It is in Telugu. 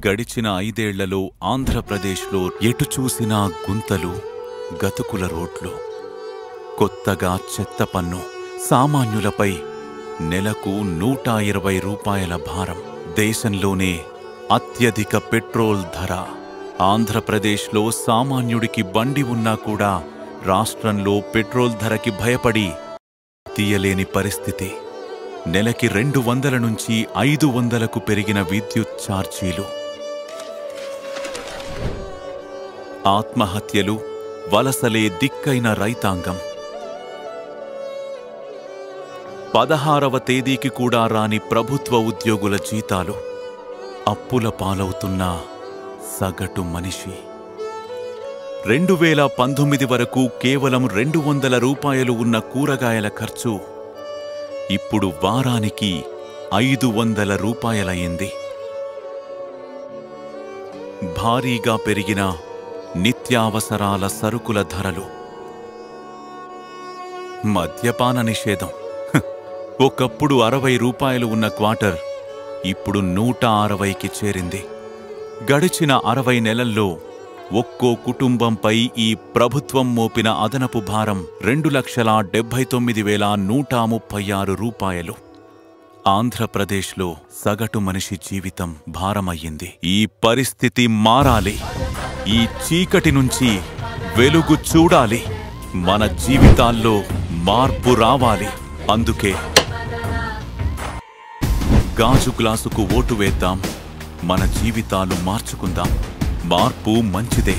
గడిచిన 5 ఏళ్లలో ఆంధ్రప్రదేశ్లో ఎటు చూసినా గుంతలు, గతుకుల రోడ్లు, కొత్తగా చెత్త పన్ను, సామాన్యులపై నెలకు 120 రూపాయల భారం, దేశంలోనే అత్యధిక పెట్రోల్ ధర. ఆంధ్రప్రదేశ్లో సామాన్యుడికి బండి ఉన్నా కూడా రాష్ట్రంలో పెట్రోల్ ధరకి భయపడి తీయలేని పరిస్థితి. నెలకి 200 నుంచి 500కు పెరిగిన విద్యుత్ ఛార్జీలు. ఆత్మహత్యలు, వలసలే దిక్కైన రైతాంగం. 16వ తేదీకి కూడా రాని ప్రభుత్వ ఉద్యోగుల జీతాలు. అప్పుల పాలవుతున్న సగటు మనిషి. 2019 వరకు కేవలం 200 రూపాయలు ఉన్న కూరగాయల ఖర్చు ఇప్పుడు వారానికి 500 రూపాయలయ్యింది. భారీగా పెరిగిన నిత్యావసరాల సరుకుల ధరలు. మద్యపాన నిషేధం. ఒకప్పుడు 60 రూపాయలు ఉన్న క్వార్టర్ ఇప్పుడు 160కి చేరింది. గడిచిన 60 నెలల్లో ఒక్కో కుటుంబంపై ఈ ప్రభుత్వం మోపిన అదనపు భారం 2,79,136 రూపాయలు. ఆంధ్రప్రదేశ్లో సగటు మనిషి జీవితం భారమయ్యింది. ఈ పరిస్థితి మారాలి. ఈ చీకటి నుంచి వెలుగు చూడాలి. మన జీవితాల్లో మార్పు రావాలి. అందుకే గాజు గ్లాసుకు ఓటు వేద్దాం. మన జీవితాలు మార్చుకుందాం. మార్పు మంచిదే.